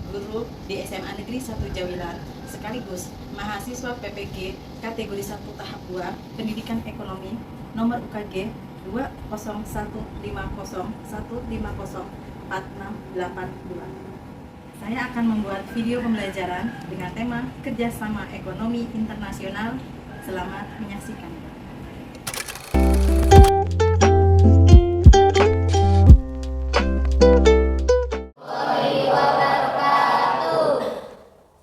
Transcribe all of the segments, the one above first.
guru di SMA Negeri 1 Jawilan, sekaligus mahasiswa PPG kategori 1 tahap 2 Pendidikan Ekonomi nomor UKG 20150150462. Saya akan membuat video pembelajaran dengan tema kerjasama ekonomi internasional. Selamat menyaksikan.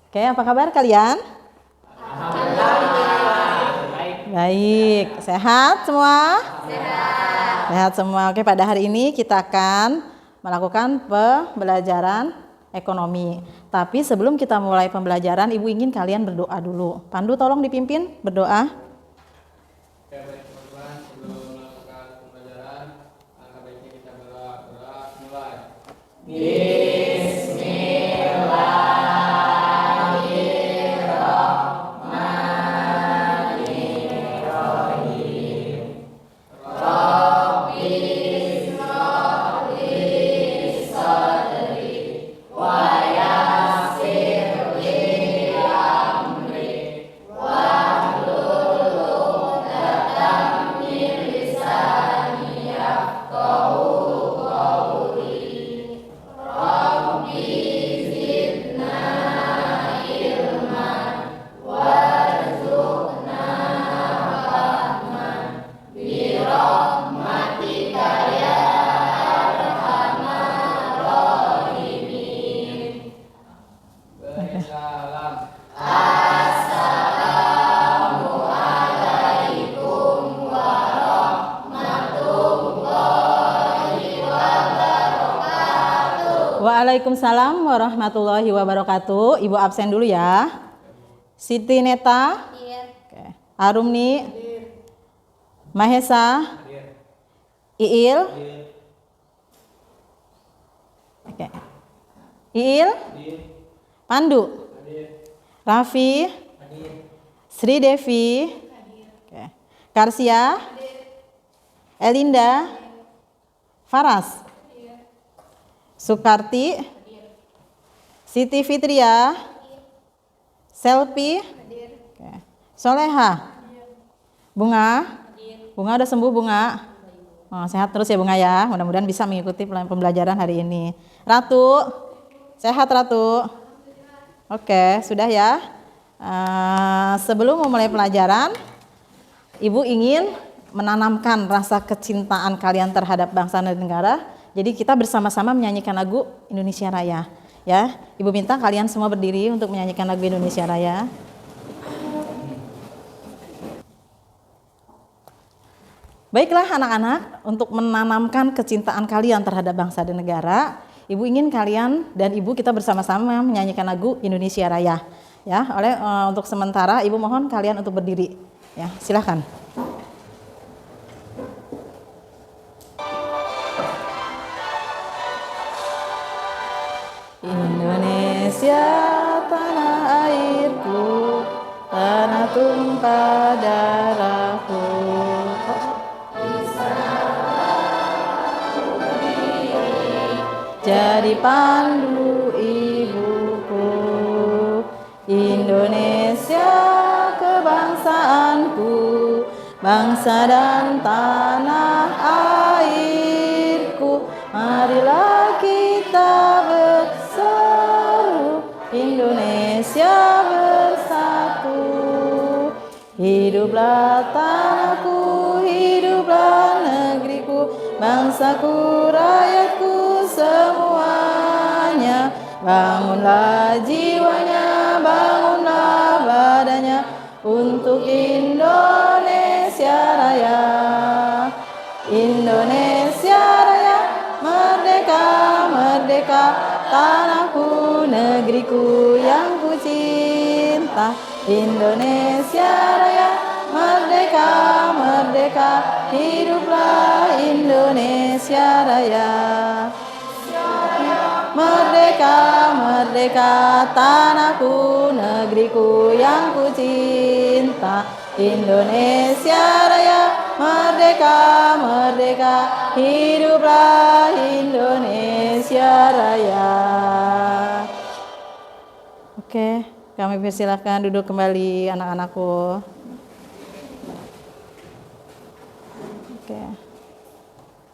Oke, apa kabar kalian? Baik, sehat semua? Sehat semua. Oke, pada hari ini kita akan melakukan pembelajaran ekonomi. Tapi sebelum kita mulai pembelajaran, Ibu ingin kalian berdoa dulu. Pandu tolong dipimpin berdoa. Oke, baik teman-teman, sebelum melakukan pembelajaran, langkah baiknya kita berdoa mulai. Waalaikumsalam warahmatullahi wabarakatuh. Ibu absen dulu ya. Siti Neta. Oke. Arumni. Mahesa. Iil. Oke. Iil. Pandu. Raffi. Sri Devi. Oke. Karsia. Elinda. Faras. Sukarti, Siti Fitria, Selvi, Soleha, Bunga, Bunga udah sembuh Bunga, sehat terus ya Bunga ya, mudah-mudahan bisa mengikuti pembelajaran hari ini. Ratu, sehat Ratu, oke sudah ya. Sebelum memulai pelajaran, Ibu ingin menanamkan rasa kecintaan kalian terhadap bangsa dan negara. Jadi kita bersama-sama menyanyikan lagu Indonesia Raya, ya. Ibu minta kalian semua berdiri untuk menyanyikan lagu Indonesia Raya. Baiklah anak-anak, untuk menanamkan kecintaan kalian terhadap bangsa dan negara, Ibu ingin kalian dan Ibu kita bersama-sama menyanyikan lagu Indonesia Raya, ya. Untuk sementara Ibu mohon kalian untuk berdiri, ya. Silakan. Indonesia tanah airku, tanah tumpah darahku. Jadi pandu ibuku, Indonesia kebangsaanku, bangsa dan tanah airku. Marilah kita berseru, Indonesia bersatu. Hiduplah tanahku, hiduplah negeriku, bangsaku, rakyatku semuanya. Bangunlah jiwanya, bangunlah badannya untuk Indonesia Raya. Indonesia Raya, merdeka, merdeka, tanahku, negeriku yang ku cinta. Indonesia Raya, merdeka, merdeka, hiduplah Indonesia Raya. Merdeka, merdeka, tanahku, negeriku yang ku cinta. Indonesia Raya, merdeka, merdeka, hiduplah Indonesia Raya. Oke, kami persilakan duduk kembali anak-anakku. Oke.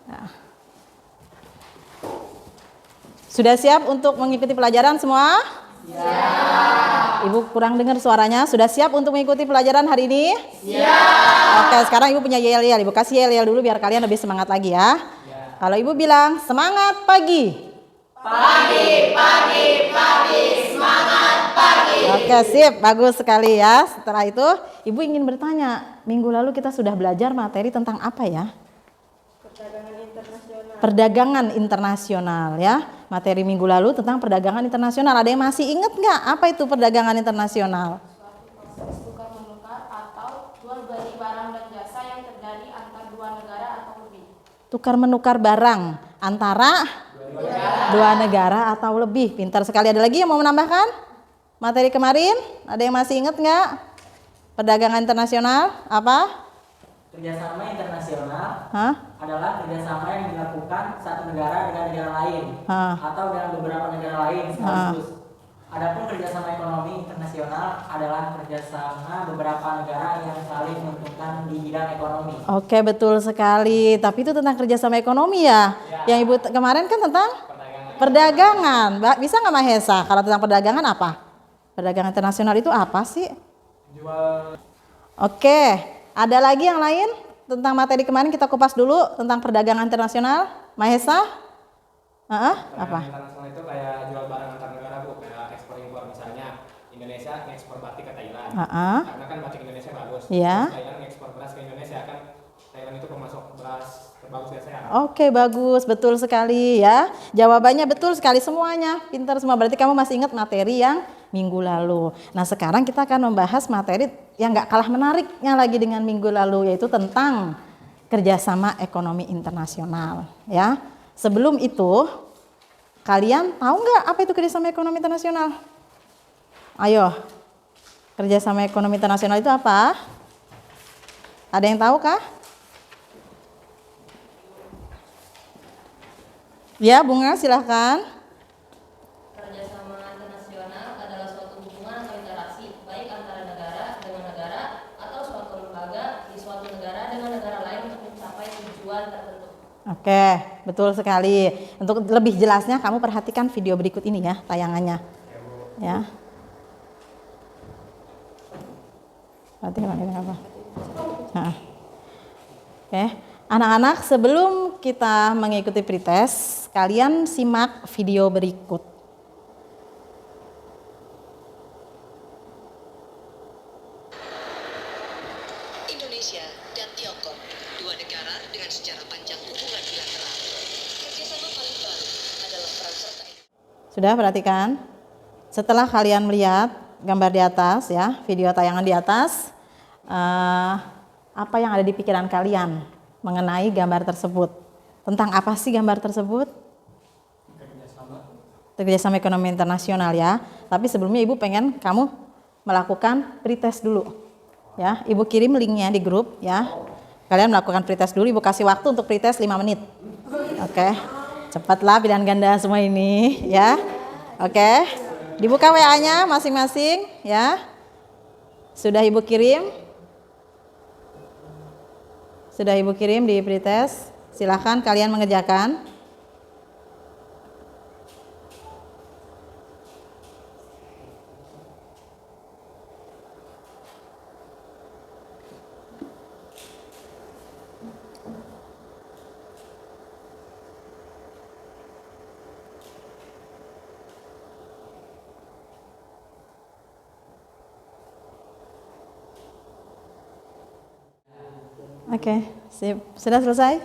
Nah. Sudah siap untuk mengikuti pelajaran semua? Siap. Ibu kurang dengar suaranya. Sudah siap untuk mengikuti pelajaran hari ini? Siap. Oke, sekarang Ibu punya yel-yel. Ibu kasih yel-yel dulu biar kalian lebih semangat lagi ya. Kalau Ibu bilang semangat pagi. Pagi, semangat pagi. Oke, sip. Bagus sekali ya. Setelah itu, Ibu ingin bertanya, minggu lalu kita sudah belajar materi tentang apa ya? Perdagangan internasional ya. Materi minggu lalu tentang perdagangan internasional. Ada yang masih ingat nggak apa itu perdagangan internasional? Proses tukar menukar atau jual beli barang dan jasa yang terjadi antar dua negara atau lebih. Tukar menukar barang antara dua negara atau lebih. Pintar sekali. Ada lagi yang mau menambahkan? Materi kemarin? Ada yang masih ingat nggak? Perdagangan internasional apa? Kerjasama internasional Hah? adalah kerjasama yang dilakukan satu negara dengan negara lain atau dengan beberapa negara lain sekaligus. Adapun kerjasama ekonomi internasional adalah kerjasama beberapa negara yang saling menguntungkan di bidang ekonomi. Oke, betul sekali. Tapi itu tentang kerjasama ekonomi ya? Yang Ibu kemarin kan tentang perdagangan. Bisa nggak Mahesa? Kalau tentang perdagangan apa? Perdagangan internasional itu apa sih? Jual. Oke, ada lagi yang lain tentang materi kemarin kita kupas dulu tentang perdagangan internasional. Mahesa? Apa? Internasional itu kayak jual barang antar negara Bu, kayak ekspor impor misalnya Indonesia ngekspor batik ke Thailand. Karena kan batik Indonesia bagus. Iya. Terus Thailand ngekspor beras ke Indonesia, kan Thailand itu pemasok beras terbagus di ASEAN. Oke, bagus, betul sekali ya. Jawabannya betul sekali semuanya. Pintar semua. Berarti kamu masih ingat materi yang minggu lalu. Nah, sekarang kita akan membahas materi yang nggak kalah menariknya lagi dengan minggu lalu, yaitu tentang kerjasama ekonomi internasional. Ya, sebelum itu, kalian tahu nggak apa itu kerjasama ekonomi internasional? Ayo, kerjasama ekonomi internasional itu apa? Ada yang tahu kah? Ya, Bunga, silahkan. Kerjasama internasional adalah suatu hubungan atau interaksi baik antara negara dengan negara atau suatu lembaga di suatu negara dengan negara lain untuk mencapai tujuan tertentu. Oke, betul sekali. Untuk lebih jelasnya kamu perhatikan video berikut ini ya, tayangannya. Ya. Perhatikan apa? Nah. Oke, anak-anak, sebelum kita mengikuti pretest, kalian simak video berikut. Indonesia dan Tiongkok, dua negara dengan sejarah panjang hubungan bilateral. Kerjasama paling baru adalah peran serta. Sudah perhatikan? Setelah kalian melihat gambar di atas ya, video tayangan di atas, apa yang ada di pikiran kalian mengenai gambar tersebut? Tentang apa sih gambar tersebut? Kerjasama ekonomi internasional ya. Tapi sebelumnya Ibu pengen kamu melakukan pretest dulu. Ya, Ibu kirim linknya di grup ya. Kalian melakukan pretest dulu, Ibu kasih waktu untuk pretest 5 menit. Oke. Cepatlah pilihan ganda semua ini ya. Oke. Dibuka WA-nya masing-masing ya. Sudah Ibu kirim? Sudah Ibu kirim di pretest. Silahkan kalian mengerjakan. Oke, sip. Sudah selesai?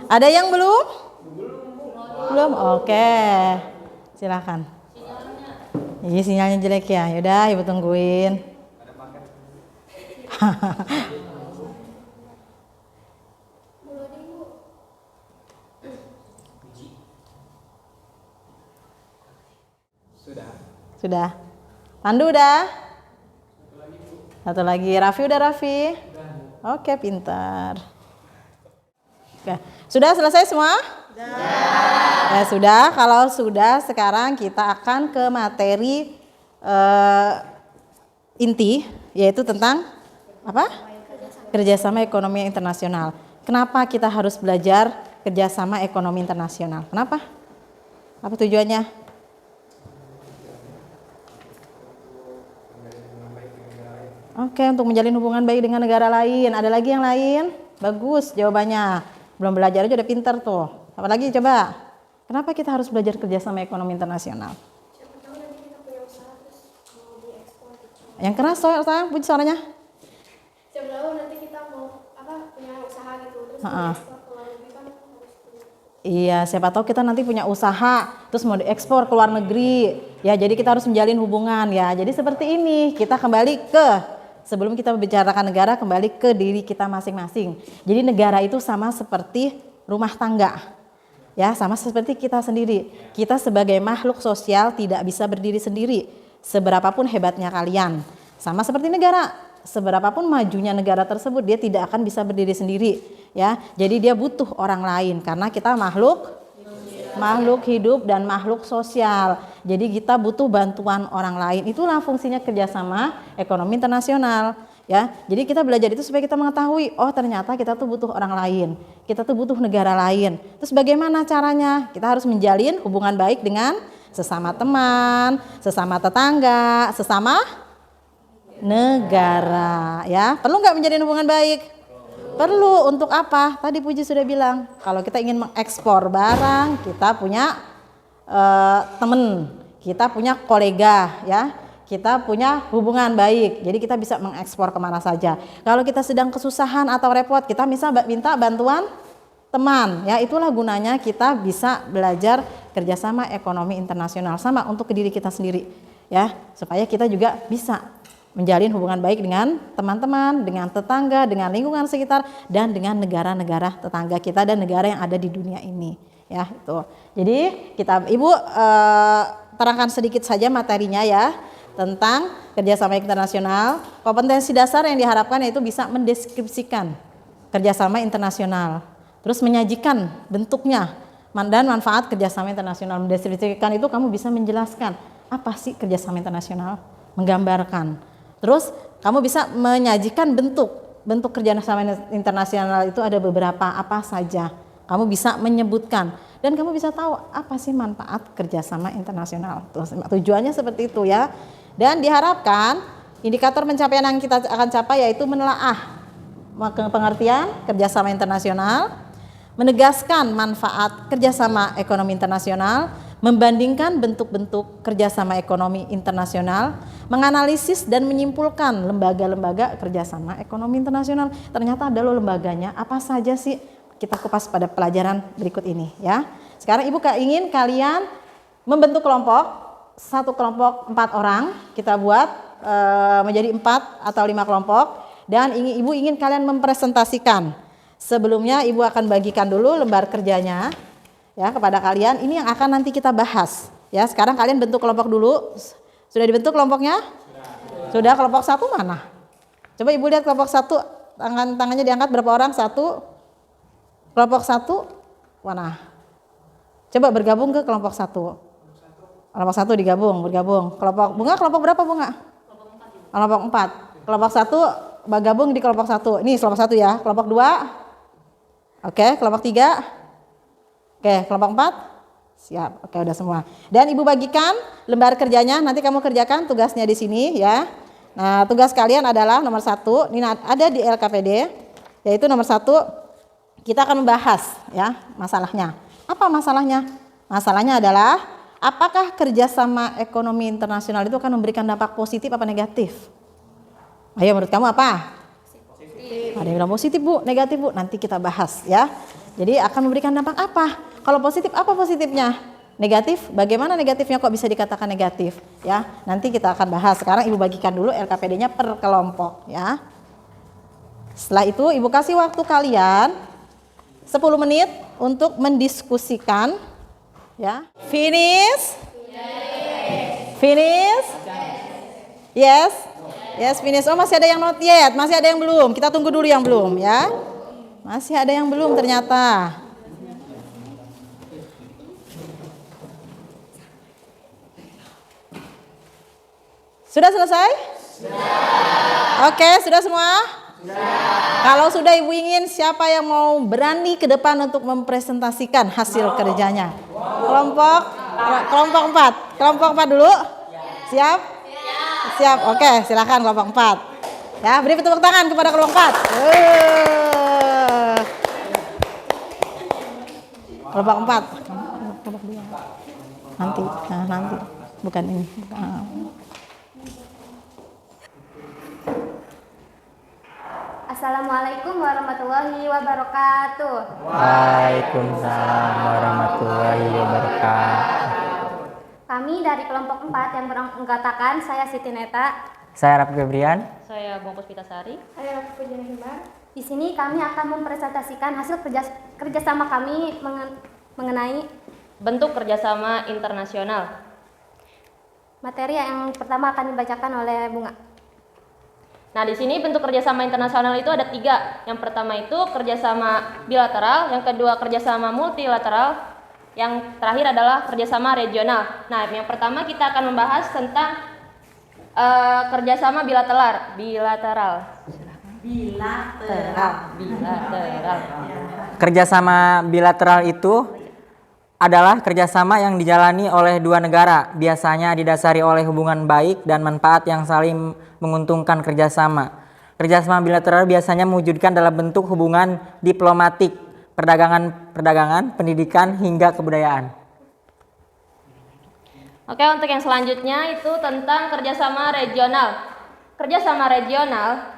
Ada yang belum? Belum? Oke. Silakan. Iya, sinyalnya jelek ya. Yaudah, Ibu tungguin. Sudah. Pandu udah? Satu lagi. Raffi udah, Raffi? Oke, pintar. Oke. Sudah selesai semua? Ya sudah, kalau sudah sekarang kita akan ke materi inti, yaitu tentang apa? Kerjasama ekonomi internasional. Kenapa kita harus belajar kerjasama ekonomi internasional? Kenapa? Apa tujuannya? Oke, untuk menjalin hubungan baik dengan negara lain. Ada lagi yang lain? Bagus jawabannya. Belum belajar aja udah pintar tuh. Apa lagi coba? Kenapa kita harus belajar kerjasama ekonomi internasional? Siapa tahu nanti kita punya usaha terus mau diekspor. Yang keras sayang, puji suaranya. Siapa tahu nanti kita mau punya usaha gitu terus mau diekspor ke luar negeri kan harus punya. Iya, siapa tahu kita nanti punya usaha terus mau diekspor ke luar negeri. Ya, jadi kita harus menjalin hubungan ya. Jadi seperti ini, kita kembali ke sebelum kita membicarakan negara, kembali ke diri kita masing-masing. Jadi negara itu sama seperti rumah tangga. Ya, sama seperti kita sendiri. Kita sebagai makhluk sosial tidak bisa berdiri sendiri. Seberapapun hebatnya kalian. Sama seperti negara. Seberapapun majunya negara tersebut, dia tidak akan bisa berdiri sendiri. Ya, jadi dia butuh orang lain karena kita makhluk hidup dan makhluk sosial. Jadi kita butuh bantuan orang lain. Itulah fungsinya kerjasama ekonomi internasional. Ya, jadi kita belajar itu supaya kita mengetahui, oh ternyata kita tuh butuh orang lain, kita tuh butuh negara lain. Terus bagaimana caranya? Kita harus menjalin hubungan baik dengan sesama teman, sesama tetangga, sesama negara. Ya, perlu nggak menjalin hubungan baik? Perlu. Untuk apa? Tadi Puji sudah bilang, kalau kita ingin mengekspor barang, kita punya teman, kita punya kolega, ya. Kita punya hubungan baik, jadi kita bisa mengekspor kemana saja. Kalau kita sedang kesusahan atau repot, kita bisa minta bantuan teman. Ya, itulah gunanya kita bisa belajar kerjasama ekonomi internasional sama untuk ke diri kita sendiri, ya, supaya kita juga bisa menjalin hubungan baik dengan teman-teman, dengan tetangga, dengan lingkungan sekitar, dan dengan negara-negara tetangga kita dan negara yang ada di dunia ini. Ya, itu. Jadi Ibu terangkan sedikit saja materinya ya. Tentang kerjasama internasional. Kompetensi dasar yang diharapkan yaitu bisa mendeskripsikan kerjasama internasional, terus menyajikan bentuknya dan manfaat kerjasama internasional. Mendeskripsikan itu kamu bisa menjelaskan apa sih kerjasama internasional, menggambarkan. Terus kamu bisa menyajikan bentuk kerjasama internasional itu ada beberapa apa saja. Kamu bisa menyebutkan dan kamu bisa tahu apa sih manfaat kerjasama internasional. Tujuannya seperti itu ya. Dan diharapkan indikator pencapaian yang kita akan capai yaitu menelaah pengertian kerjasama internasional, menegaskan manfaat kerjasama ekonomi internasional, membandingkan bentuk-bentuk kerjasama ekonomi internasional, menganalisis dan menyimpulkan lembaga-lembaga kerjasama ekonomi internasional. Ternyata ada loh lembaganya, apa saja sih? Kita kupas pada pelajaran berikut ini ya. Sekarang Ibu ingin kalian membentuk kelompok. Satu kelompok 4 orang kita buat menjadi 4 atau 5 kelompok dan Ibu ingin kalian mempresentasikan. Sebelumnya Ibu akan bagikan dulu lembar kerjanya ya kepada kalian. Ini yang akan nanti kita bahas ya. Sekarang kalian bentuk kelompok dulu. Sudah dibentuk kelompoknya? Sudah. Kelompok 1 mana? Coba Ibu lihat kelompok 1, tangannya diangkat berapa orang? 1. Kelompok 1 mana? Coba bergabung ke kelompok 1. Kelompok 1 bergabung. Kelompok Bunga, kelompok berapa Bunga? Kelompok 4. Kelompok 1 bergabung di kelompok 1. Ini kelompok 1 ya. Kelompok 2. Oke, kelompok 3. Oke, kelompok 4. Siap. Oke, udah semua. Dan Ibu bagikan lembar kerjanya, nanti kamu kerjakan tugasnya di sini ya. Nah, tugas kalian adalah nomor 1, ini ada di LKPD, yaitu nomor 1 kita akan membahas ya masalahnya. Apa masalahnya? Masalahnya adalah apakah kerjasama ekonomi internasional itu akan memberikan dampak positif apa negatif? Ayo menurut kamu apa? Positif. Ada yang bilang positif Bu, negatif Bu. Nanti kita bahas ya. Jadi akan memberikan dampak apa? Kalau positif apa positifnya? Negatif, bagaimana negatifnya kok bisa dikatakan negatif? Ya, nanti kita akan bahas. Sekarang Ibu bagikan dulu LKPD-nya per kelompok ya. Setelah itu Ibu kasih waktu kalian 10 menit untuk mendiskusikan. Ya, finish? Finish? Yes? Yes, finish. Oh, masih ada yang not yet, masih ada yang belum. Kita tunggu dulu yang belum ya. Masih ada yang belum ternyata. Sudah selesai? Sudah. Oke, sudah semua? Sudah. Kalau sudah Ibu ingin, siapa yang mau berani ke depan untuk mempresentasikan hasil kerjanya? Kelompok 4. Kelompok 4 dulu. Siap? Siap. Oke, silakan kelompok 4. Ya, beri tepuk tangan kepada kelompok 4. Kelompok 4. Kelompok 2. Nanti. Bukan ini. Assalamualaikum warahmatullahi wabarakatuh. Waalaikumsalam warahmatullahi wabarakatuh. Kami dari kelompok 4 yang beranggotakan saya Siti Neta, Saya Rafi Febrian. Saya Bungkus Pitasari. saya Rafi Pujian Himbar. Di sini kami akan mempresentasikan hasil kerjasama kami mengenai Bentuk kerjasama internasional. materi yang pertama akan dibacakan oleh Bunga. Nah, di sini bentuk kerjasama internasional itu ada 3. Yang pertama itu kerjasama bilateral, yang kedua kerjasama multilateral, yang terakhir adalah kerjasama regional. Nah, yang pertama kita akan membahas tentang kerjasama bilateral. Kerjasama bilateral itu adalah kerjasama yang dijalani oleh dua negara, biasanya didasari oleh hubungan baik dan manfaat yang saling menguntungkan kerjasama. Kerjasama bilateral biasanya mewujudkan dalam bentuk hubungan diplomatik, perdagangan, pendidikan, hingga kebudayaan. Oke, untuk yang selanjutnya itu tentang kerjasama regional. Kerjasama regional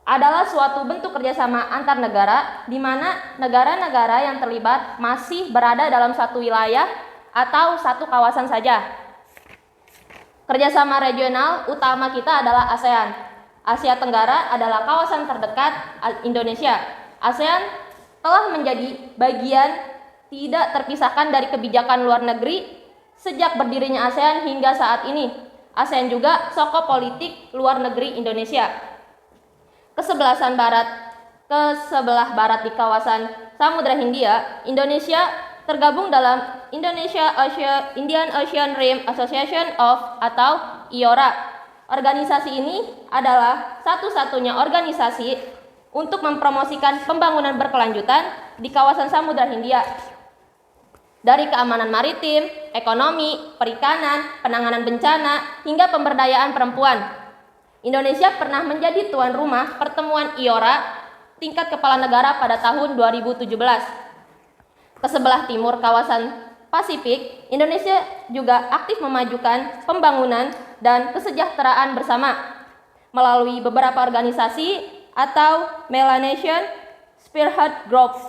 adalah suatu bentuk kerjasama antar negara di mana negara-negara yang terlibat masih berada dalam satu wilayah atau satu kawasan saja. Kerjasama regional utama kita adalah ASEAN. Asia Tenggara adalah kawasan terdekat Indonesia. ASEAN telah menjadi bagian tidak terpisahkan dari kebijakan luar negeri sejak berdirinya ASEAN hingga saat ini. ASEAN juga soko politik luar negeri Indonesia. Kesebelah barat di kawasan Samudra Hindia, Indonesia tergabung dalam Indian Ocean Rim Association atau IORA. Organisasi ini adalah satu-satunya organisasi untuk mempromosikan pembangunan berkelanjutan di kawasan Samudra Hindia. Dari keamanan maritim, ekonomi, perikanan, penanganan bencana, hingga pemberdayaan perempuan. Indonesia pernah menjadi tuan rumah pertemuan IORA tingkat kepala negara pada tahun 2017. Kesebelah timur kawasan Pasifik, Indonesia juga aktif memajukan pembangunan dan kesejahteraan bersama melalui beberapa organisasi atau Melanesian Spearhead Groups,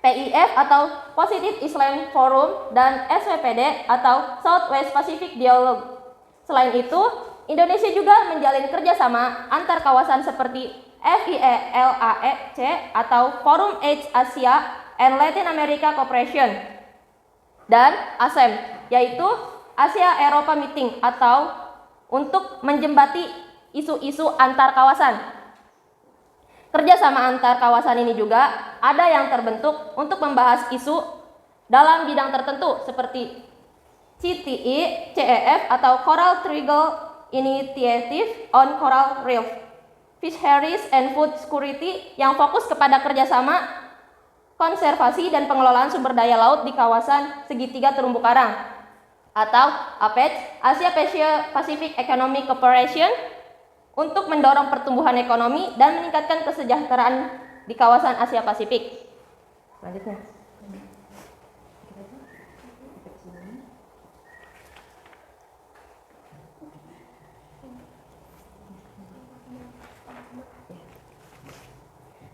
PIF atau Positive Islam Forum, dan SWPD atau Southwest Pacific Dialogue. Selain itu, Indonesia juga menjalin kerjasama antar kawasan seperti FIELAC atau Forum AIDS Asia and Latin America Cooperation dan ASEM, yaitu Asia Eropa Meeting atau untuk menjembati isu-isu antar kawasan. Kerjasama antar kawasan ini juga ada yang terbentuk untuk membahas isu dalam bidang tertentu seperti CTE, CEF atau Coral Triangle Initiative on Coral Reef, Fisheries and Food Security yang fokus kepada kerjasama konservasi dan pengelolaan sumber daya laut di kawasan segitiga terumbu karang, atau APEC, Asia Pacific Economic Cooperation, untuk mendorong pertumbuhan ekonomi dan meningkatkan kesejahteraan di kawasan Asia Pasifik. Selanjutnya.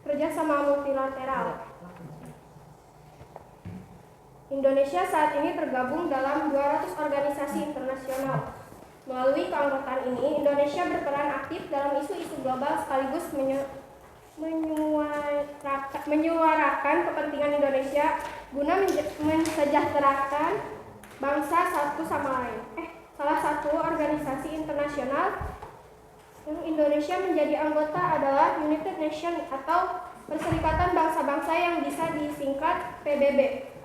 Kerjasama multilateral. Indonesia saat ini tergabung dalam 200 organisasi internasional. Melalui keanggotaan ini, Indonesia berperan aktif dalam isu-isu global sekaligus menyuarakan kepentingan Indonesia guna mensejahterakan bangsa satu sama lain. Salah satu organisasi internasional yang Indonesia menjadi anggota adalah United Nations atau Perserikatan Bangsa-Bangsa yang bisa disingkat PBB.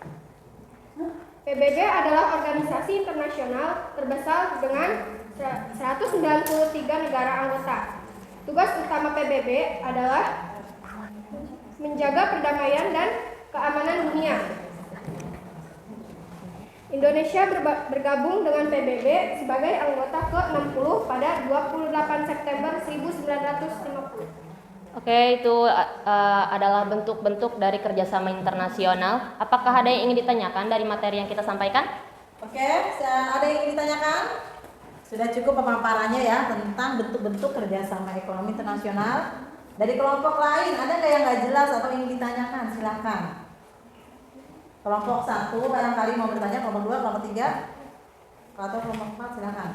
PBB adalah organisasi internasional terbesar dengan 193 negara anggota. Tugas utama PBB adalah menjaga perdamaian dan keamanan dunia. Indonesia bergabung dengan PBB sebagai anggota ke-60 pada 28 September 1950. Oke, itu adalah bentuk-bentuk dari kerjasama internasional. Apakah ada yang ingin ditanyakan dari materi yang kita sampaikan? Oke, ada yang ingin ditanyakan? Sudah cukup pemaparannya ya tentang bentuk-bentuk kerjasama ekonomi internasional. Dari kelompok lain, ada nggak yang nggak jelas atau ingin ditanyakan? Silakan. Kelompok 1 barangkali mau bertanya, kelompok 2, kelompok 3, atau kelompok 4, silakan.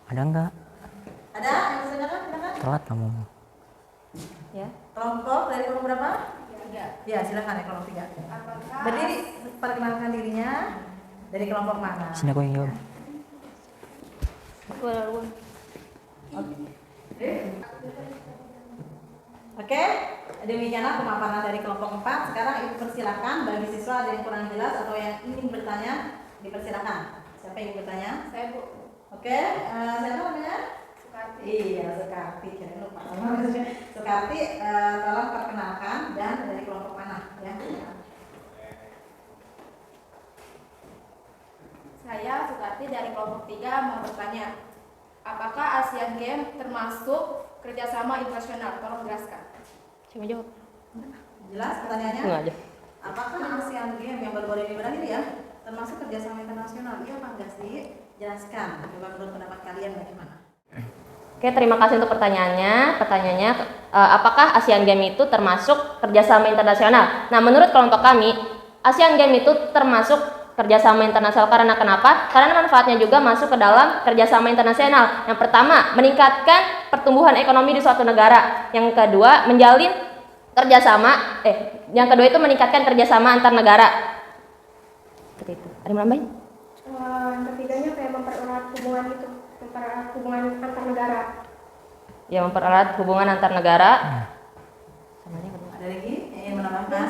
Ada enggak? Ada yang mau ditanyakan? Silakan. Telat kamu. Ya. Kelompok dari kelompok berapa? 3. Ya, silakan ya kelompok 3. Berdiri, perkenalkan dirinya. Dari kelompok mana? Sini aku yang jawab. Oke, demikianlah pemaparan dari kelompok 4. Sekarang ibu persilakan bagi siswa ada yang kurang jelas atau yang ingin bertanya, dipersilakan. Siapa yang ingin bertanya? Saya, Bu. Oke, siapa namanya? Sukarti. Iya, Sukarti. Jangan lupa. Sukarti, tolong perkenalkan dan dari kelompok mana ya? Saya Sukarti dari kelompok 3 mau bertanya, apakah Asian Games termasuk kerjasama internasional? Tolong jelaskan. Siapa jawab? Jelas pertanyaannya? Enggak aja. Apakah ASEAN Games yang baru-baru ini berakhir ya termasuk kerjasama internasional? Iya apa enggak sih? Jelaskan. Coba menurut pendapat kalian bagaimana? Oke, terima kasih untuk pertanyaannya. Pertanyaannya, apakah ASEAN Games itu termasuk kerjasama internasional? Nah, menurut kelompok kami, ASEAN Games itu termasuk kerjasama internasional. Karena kenapa? Karena manfaatnya juga masuk ke dalam kerjasama internasional. Yang pertama, meningkatkan pertumbuhan ekonomi di suatu negara. Yang kedua, menjalin kerjasama. Yang kedua itu meningkatkan kerjasama antar negara. Seperti itu. Ada yang nambahin? Yang ketiganya kayak mempererat hubungan itu, mempererat hubungan antar negara. Ya, mempererat hubungan antar negara. Ada lagi yang ingin menambahkan?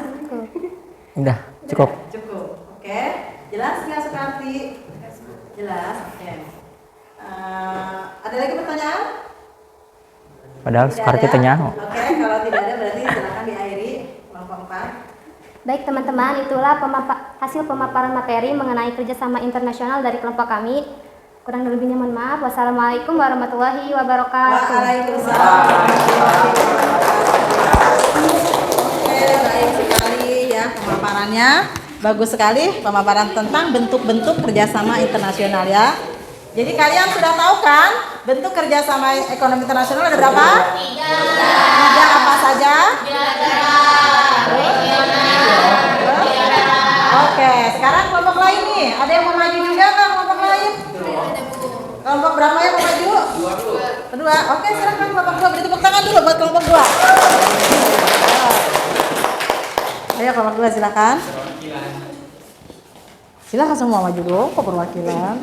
Udah, cukup. Cukup. Oke. Jelas nggak Sukarti? Jelas. Oke. Ada lagi pertanyaan? Padahal Sukarti tanya. Oke, kalau tidak ada berarti silakan diakhiri kelompok 4. Baik teman-teman, itulah hasil pemaparan materi mengenai kerjasama internasional dari kelompok kami. Kurang lebihnya mohon maaf. Wassalamualaikum warahmatullahi wabarakatuh. Waalaikumsalam. Oke, baik sekali ya pemaparannya. Bagus sekali pemaparan tentang bentuk-bentuk kerjasama internasional ya. Jadi kalian sudah tahu kan bentuk kerjasama ekonomi internasional ada berapa? 3 apa saja? Oke, sekarang kelompok lain nih. Ada yang mau maju juga kan kelompok lain? Kelompok berapa yang mau maju? Kedua. Oke, silakan kelompok 2. Beri tepuk tangan dulu buat kelompok 2. Ayo kelompok 2 silakan. Silakan semua maju dulu ke perwakilan.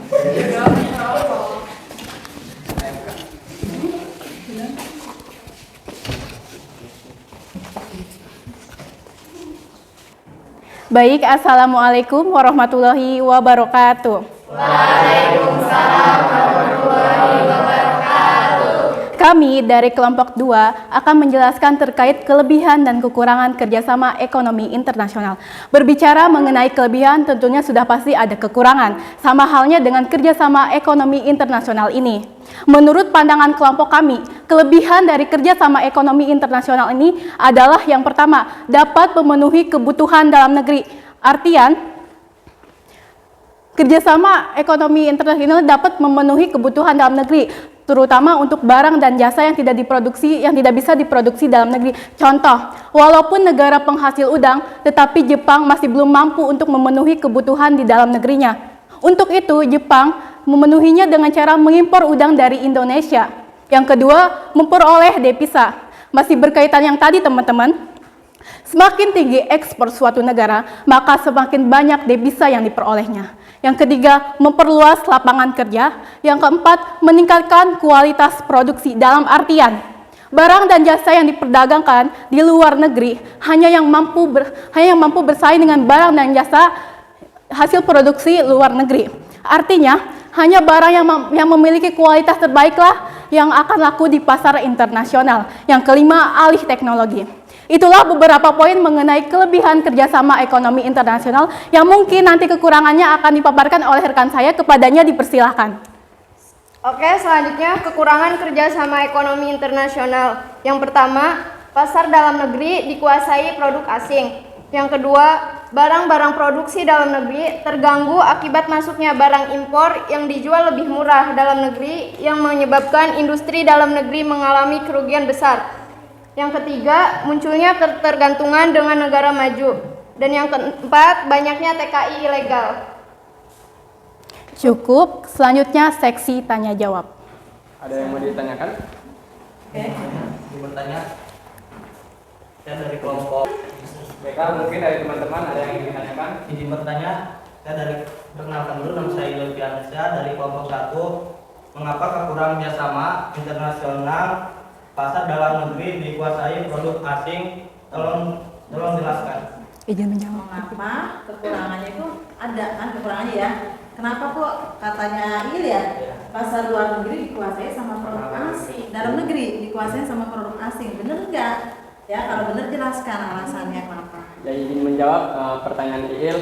Baik, assalamualaikum warahmatullahi wabarakatuh. Waalaikumsalam warahmatullahi wabarakatuh. Kami dari kelompok 2 akan menjelaskan terkait kelebihan dan kekurangan kerjasama ekonomi internasional. Berbicara mengenai kelebihan tentunya sudah pasti ada kekurangan, sama halnya dengan kerjasama ekonomi internasional ini. Menurut pandangan kelompok kami, kelebihan dari kerjasama ekonomi internasional ini adalah yang pertama, dapat memenuhi kebutuhan dalam negeri. Artian, kerjasama ekonomi internasional dapat memenuhi kebutuhan dalam negeri, terutama untuk barang dan jasa yang tidak bisa diproduksi dalam negeri. Contoh, walaupun negara penghasil udang, tetapi Jepang masih belum mampu untuk memenuhi kebutuhan di dalam negerinya. Untuk itu, Jepang memenuhinya dengan cara mengimpor udang dari Indonesia. Yang kedua, memperoleh devisa. Masih berkaitan yang tadi teman-teman. Semakin tinggi ekspor suatu negara, maka semakin banyak devisa yang diperolehnya. Yang ketiga, memperluas lapangan kerja. Yang keempat, meningkatkan kualitas produksi dalam artian Barang dan jasa yang diperdagangkan di luar negeri hanya yang mampu bersaing dengan barang dan jasa hasil produksi luar negeri. Artinya, hanya barang yang memiliki kualitas terbaiklah yang akan laku di pasar internasional. Yang kelima, alih teknologi. Itulah beberapa poin mengenai kelebihan kerjasama ekonomi internasional yang mungkin nanti kekurangannya akan dipaparkan oleh rekan saya, kepadanya dipersilahkan. Oke, selanjutnya kekurangan kerjasama ekonomi internasional. Yang pertama, pasar dalam negeri dikuasai produk asing. Yang kedua, barang-barang produksi dalam negeri terganggu akibat masuknya barang impor yang dijual lebih murah dalam negeri yang menyebabkan industri dalam negeri mengalami kerugian besar. Yang ketiga, munculnya ketergantungan dengan negara maju. Dan yang keempat, banyaknya TKI ilegal. Cukup, selanjutnya seksi tanya jawab. Ada yang mau ditanyakan? Bertanya, saya dari kelompok. Mereka mungkin dari teman-teman ada yang ingin ditanyakan? Izin bertanya, saya dari perkenalkan dulu, nama saya Ilfiansyah dari kelompok 1. Mengapa kekurangan kerjasama internasional pasar dalam negeri dikuasai produk asing? Tolong jelaskan. Izin menjawab. Mengapa kekurangannya itu ada kan kekurangannya ya? Kenapa kok katanya Il ya? Pasar luar negeri dikuasai sama produk asing, dalam negeri dikuasai sama produk asing, bener nggak? Ya kalau bener jelaskan alasannya kenapa. Ya ingin menjawab pertanyaan Il,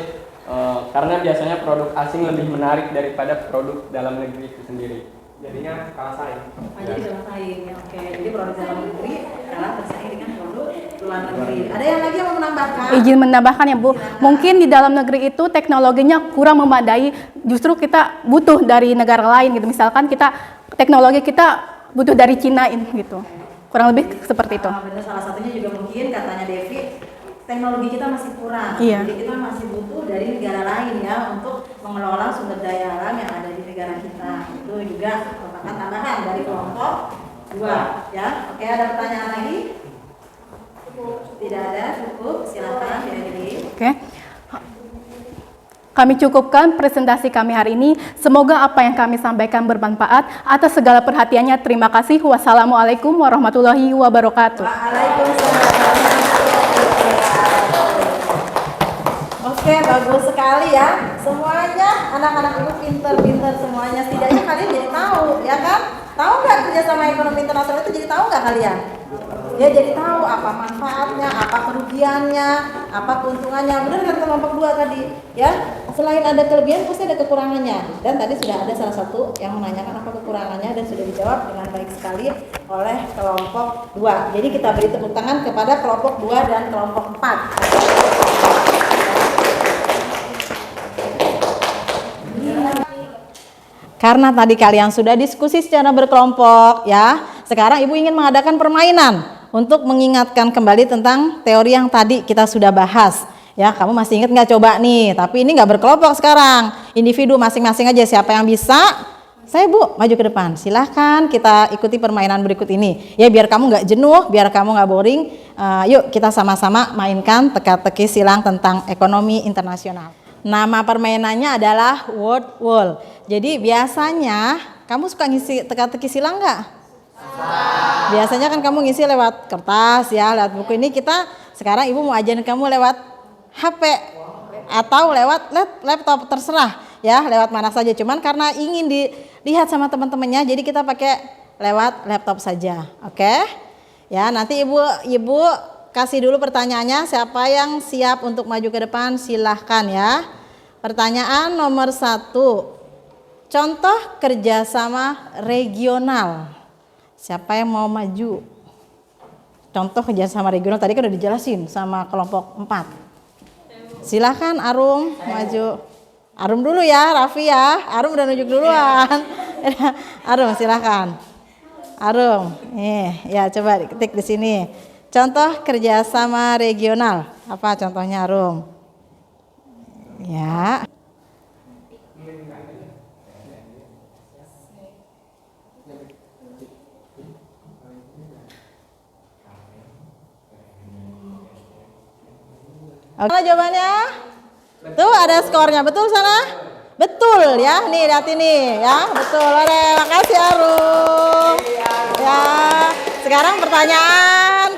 karena biasanya produk asing lebih menarik daripada produk dalam negeri itu sendiri. Jadinya kalah saing. Jadi kalah saing ya, oke. Jadi produk dalam negeri kalah bersaing dengan produk luar negeri. Ada yang lagi yang mau menambahkan? Izin menambahkan ya Bu, mungkin di dalam negeri itu teknologinya kurang memadai, justru kita butuh dari negara lain gitu. Misalkan teknologi kita butuh dari Cina gitu. Kurang lebih seperti itu. Benar, salah satunya juga mungkin katanya Devi, teknologi kita masih kurang. Iya. Jadi kita masih butuh dari negara lain ya untuk mengelola sumber daya alam yang ada di negara kita. Itu juga merupakan tambahan dari kelompok 2 ya. Oke, ada pertanyaan lagi? Tidak ada, cukup. Silakan diakhiri. Oke. Kami cukupkan presentasi kami hari ini. Semoga apa yang kami sampaikan bermanfaat. Atas segala perhatiannya, terima kasih. Wassalamualaikum warahmatullahi wabarakatuh. Waalaikumsalam. Oke, bagus sekali ya. Semuanya anak-anak itu pinter-pinter semuanya. Setidaknya kalian jadi tahu, ya kan? Tahu nggak kerjasama ekonomi internasional itu jadi tahu nggak kalian? Ya jadi tahu apa manfaatnya, apa kerugiannya, apa keuntungannya. Benar kan kelompok 2 tadi, ya? Selain ada kelebihan, pasti ada kekurangannya. Dan tadi sudah ada salah satu yang menanyakan apa kekurangannya dan sudah dijawab dengan baik sekali oleh kelompok 2. Jadi kita beri tepuk tangan kepada kelompok 2 dan kelompok 4. Karena tadi kalian sudah diskusi secara berkelompok ya, sekarang Ibu ingin mengadakan permainan untuk mengingatkan kembali tentang teori yang tadi kita sudah bahas. Ya, kamu masih ingat nggak coba nih? Tapi ini nggak berkelompok sekarang, individu masing-masing aja. Siapa yang bisa? Saya Bu, maju ke depan. Silahkan kita ikuti permainan berikut ini. Ya biar kamu nggak jenuh, biar kamu nggak boring. Yuk kita sama-sama mainkan teka-teki silang tentang ekonomi internasional. Nama permainannya adalah word wall. Jadi biasanya kamu suka ngisi teka-teki silang nggak? Biasanya kan kamu ngisi lewat kertas ya, lewat buku. Ini kita sekarang Ibu mau ajarin kamu lewat HP atau lewat laptop, terserah ya, lewat mana saja. Cuman karena ingin dilihat sama teman-temannya, jadi kita pakai lewat laptop saja. Oke? Ya, nanti Ibu kasih dulu pertanyaannya. Siapa yang siap untuk maju ke depan silahkan ya. Pertanyaan nomor 1. Contoh kerjasama regional. Siapa yang mau maju? Contoh kerjasama regional tadi kan udah dijelasin sama kelompok 4. Silahkan Arum maju. Arum dulu ya, Raffi ya. Arum udah nunjuk duluan. Arum silahkan. Arum, ya coba ketik di sini. Contoh kerjasama regional. Apa contohnya Arum? Ya. Oke, jawabannya? Tuh ada skornya, betul sana? Betul ya, nih lihat ini ya, betul. Makasih Arum. Ya. Sekarang pertanyaan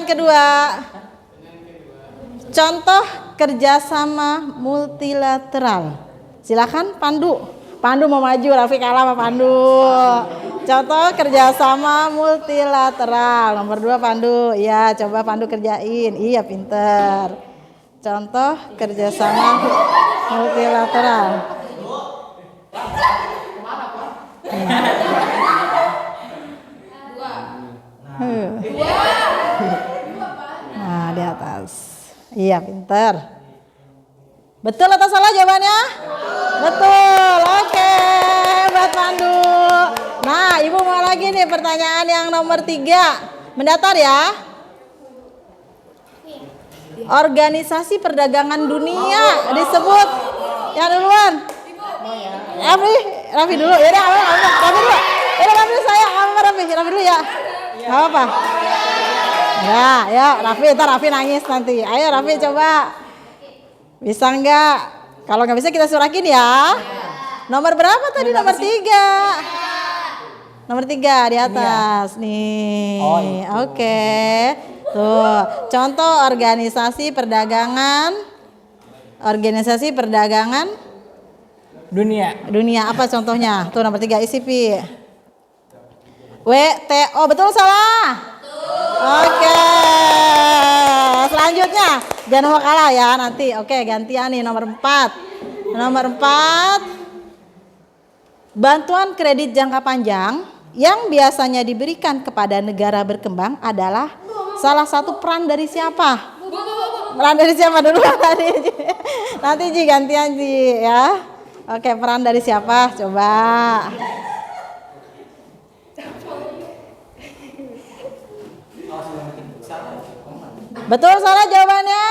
kedua. Contoh kerjasama multilateral. Silakan Pandu. Pandu mau maju, Raffi kalah sama Pandu. Contoh kerjasama multilateral. Nomor 2 Pandu. Iya, coba Pandu kerjain. Iya, pinter. Contoh kerjasama multilateral. Nah, di atas. Iya, pinter. Betul atau salah jawabannya? Betul. Oke, buat Pandu. Nah, Ibu mau lagi nih pertanyaan yang nomor 3. Mendatar ya. Organisasi Perdagangan Dunia disebut yang duluan. Raffi dulu. Ya udah, Raffi dulu. Raffi saya Raffi dulu ya. Enggak apa-apa. Ya, Raffi, ntar Raffi nangis nanti. Ayo Raffi coba. Bisa enggak? Kalau nggak bisa kita surakin ya. Nomor berapa tadi? Nomor 3. Nomor 3 di atas nih. Oke. Tuh, contoh organisasi perdagangan dunia apa contohnya? Tuh nomor 3 isi Pi. WTO, betul salah? Oke. Selanjutnya jangan mau kalah ya nanti. Oke, gantian nih nomor 4. Bantuan kredit jangka panjang yang biasanya diberikan kepada negara berkembang adalah salah satu peran dari siapa? Peran dari siapa dulu tadi? Nanti Ji gantian Ji ya. Oke, peran dari siapa? Coba. Betul salah jawabannya?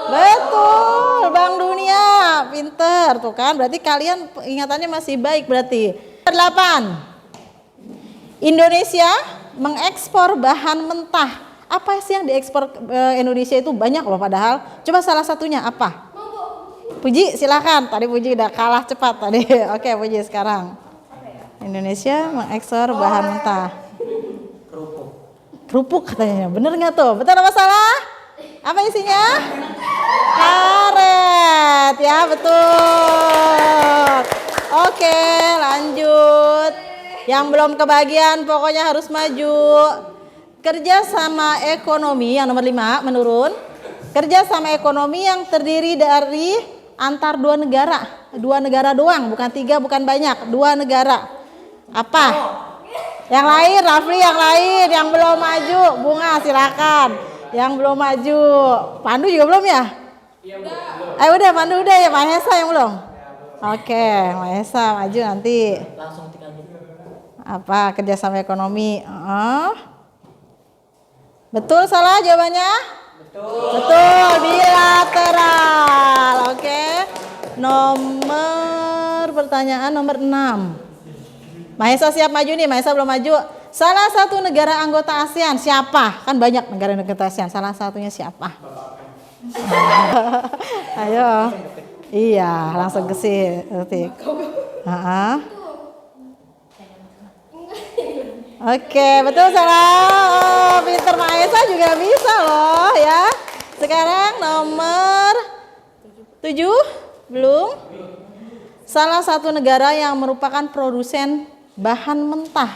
Betul, Bank Dunia. Pinter tuh kan. Berarti kalian ingatannya masih baik berarti. 8. Indonesia mengekspor bahan mentah. Apa sih yang diekspor Indonesia itu banyak loh padahal. Coba salah satunya apa? Puji silakan. Tadi Puji udah kalah cepat tadi. Oke, Puji sekarang. Indonesia mengekspor bahan mentah. Kerupuk katanya. Bener nggak tuh? Betul apa salah? Apa isinya? Karet. Ya, betul. Oke, lanjut. Yang belum kebagian pokoknya harus maju. Kerjasama ekonomi yang nomor 5 menurun. Kerjasama ekonomi yang terdiri dari antar 2 negara. 2 negara doang, bukan 3, bukan banyak. 2 negara. Apa? Yang lain, Rafli yang lain. Yang belum maju, Bunga silakan. Yang belum maju. Pandu juga belum ya? Iya, belum. Udah, Pandu udah ya, Mahesa yang belum? Oke, Mahesa maju nanti. Langsung tinggal gitu. Apa kerjasama ekonomi? Betul salah jawabannya? Betul, bilateral. Oke. Pertanyaan nomor 6. Mahesa siap maju nih, Mahesa belum maju. Salah satu negara anggota ASEAN siapa? Kan banyak negara anggota ASEAN. Salah satunya siapa? Ayo. Iya, langsung ke sini. Oke, betul salah. Pinter Mahesa juga bisa loh ya. Sekarang nomor 7 belum. Salah satu negara yang merupakan produsen bahan mentah.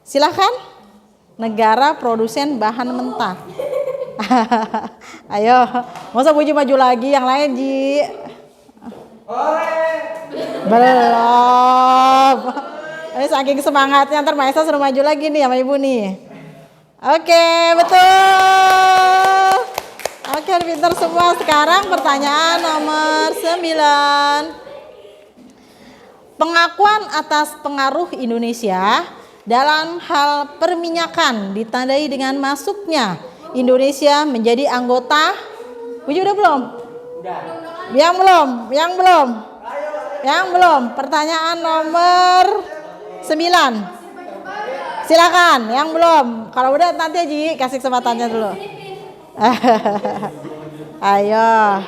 Silahkan. Negara produsen bahan mentah. Ayo, masa Puji maju lagi, yang lain Ji. Belum. Ini saking semangatnya, ntar Maesa suruh maju lagi nih sama Ibu nih. Oke, betul. Oke, pintar semua. Sekarang pertanyaan nomor 9. Pengakuan atas pengaruh Indonesia dalam hal perminyakan ditandai dengan masuknya Indonesia menjadi anggota. Puji udah belum? Udah. Yang belum. Pertanyaan nomor 9. Silakan, yang belum. Kalau udah nanti Ji kasih kesempatannya dulu. Ayo.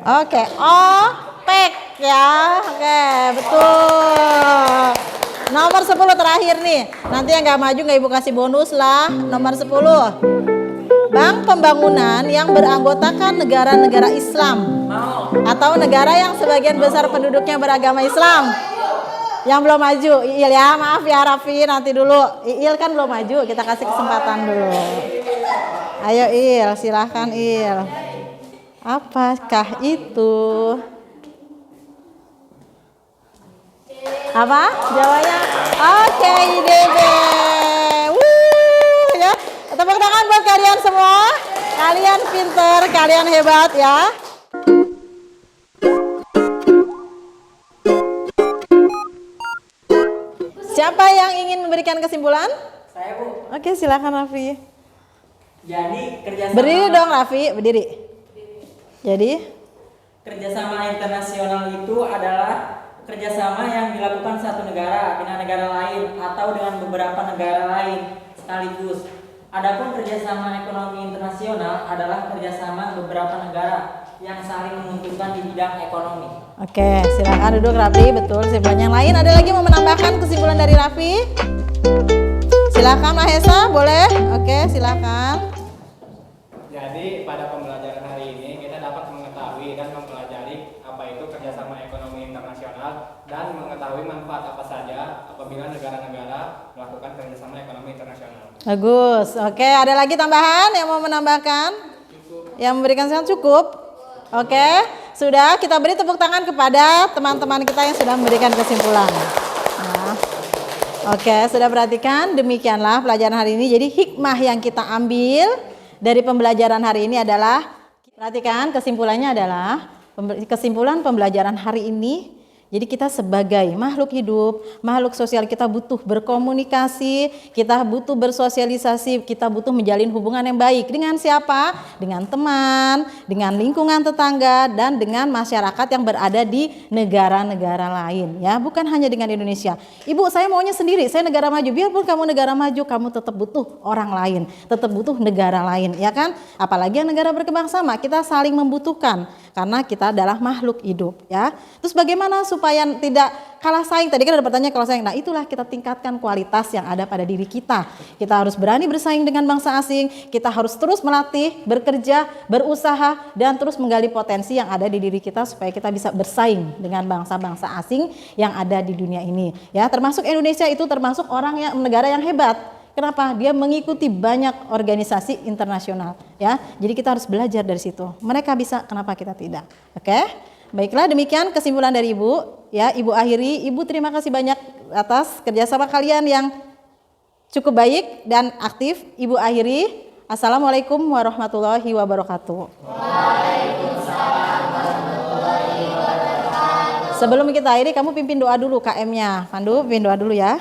Oke, OPEC ya. Oke, betul. Nomor 10 terakhir nih. Nanti yang nggak maju nggak Ibu kasih bonus lah. Nomor 10. Bank pembangunan yang beranggotakan negara-negara Islam atau negara yang sebagian besar penduduknya beragama Islam. Yang belum maju, Iil ya, maaf ya Raffi, nanti dulu. Iil kan belum maju, kita kasih kesempatan dulu. Ayo Il, silahkan Il. Apakah itu? Apa? Jawabannya? Oke, IDB. Ya. Tepuk tangan buat kalian semua. Kalian pinter, kalian hebat ya. Siapa yang ingin memberikan kesimpulan? Saya, Bu. Oke, silakan Raffi. Jadi kerjasama. Berdiri dong Raffi, berdiri. Jadi kerjasama internasional itu adalah kerjasama yang dilakukan satu negara dengan negara lain atau dengan beberapa negara lain sekaligus. Adapun kerjasama ekonomi internasional adalah kerjasama beberapa negara yang saling menguntungkan di bidang ekonomi. Oke, silakan duduk Raffi, betul. Kesimpulan yang lain ada lagi mau menambahkan kesimpulan dari Raffi? Silakan Mahesa, boleh? Oke, silakan. Jadi pada pembelajaran hari ini kita dapat mengetahui dan mempelajari apa itu kerjasama ekonomi internasional dan mengetahui manfaat apa saja apabila negara-negara melakukan kerjasama ekonomi internasional. Bagus. Oke, ada lagi tambahan yang mau menambahkan? Yang memberikan saran cukup? Oke, sudah kita beri tepuk tangan kepada teman-teman kita yang sudah memberikan kesimpulan. Nah, oke, sudah perhatikan demikianlah pelajaran hari ini. Jadi hikmah yang kita ambil dari pembelajaran hari ini adalah, perhatikan kesimpulannya adalah, kesimpulan pembelajaran hari ini, jadi kita sebagai makhluk hidup, makhluk sosial, kita butuh berkomunikasi, kita butuh bersosialisasi, kita butuh menjalin hubungan yang baik. Dengan siapa? Dengan teman, dengan lingkungan tetangga, dan dengan masyarakat yang berada di negara-negara lain. Ya, bukan hanya dengan Indonesia. Ibu, saya maunya sendiri, saya negara maju. Biarpun kamu negara maju, kamu tetap butuh orang lain, tetap butuh negara lain, ya kan? Apalagi yang negara berkembang sama, kita saling membutuhkan karena kita adalah makhluk hidup, ya. Terus bagaimana supaya tidak kalah saing? Tadi kan ada pertanyaan kalah saing. Nah, itulah kita tingkatkan kualitas yang ada pada diri kita. Kita harus berani bersaing dengan bangsa asing. Kita harus terus melatih, bekerja, berusaha, dan terus menggali potensi yang ada di diri kita supaya kita bisa bersaing dengan bangsa-bangsa asing yang ada di dunia ini. Ya, termasuk Indonesia itu termasuk negara yang hebat. Kenapa? Dia mengikuti banyak organisasi internasional, ya. Jadi kita harus belajar dari situ. Mereka bisa, kenapa kita tidak? Oke? Baiklah, demikian kesimpulan dari Ibu. Ya, Ibu akhiri. Ibu terima kasih banyak atas kerjasama kalian yang cukup baik dan aktif. Ibu akhiri. Assalamualaikum warahmatullahi wabarakatuh. Waalaikumsalam warahmatullahi wabarakatuh. Sebelum kita akhiri, kamu pimpin doa dulu KM-nya. Pandu, pimpin doa dulu ya.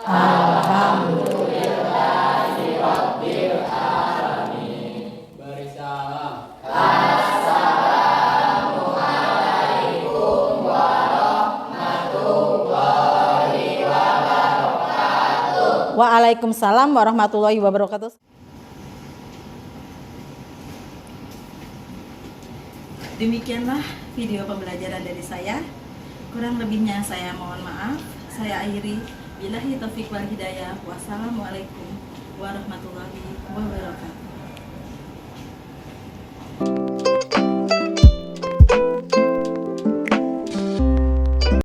Alhamdulillahirabbil alamin. Beri salam. Assalamualaikum warahmatullahi wabarakatuh. Waalaikumsalam warahmatullahi wabarakatuh. Demikianlah video pembelajaran dari saya. Kurang lebihnya saya mohon maaf. Saya akhiri. Billahi taufiq wal hidayah. Wassalamualaikum warahmatullahi wabarakatuh.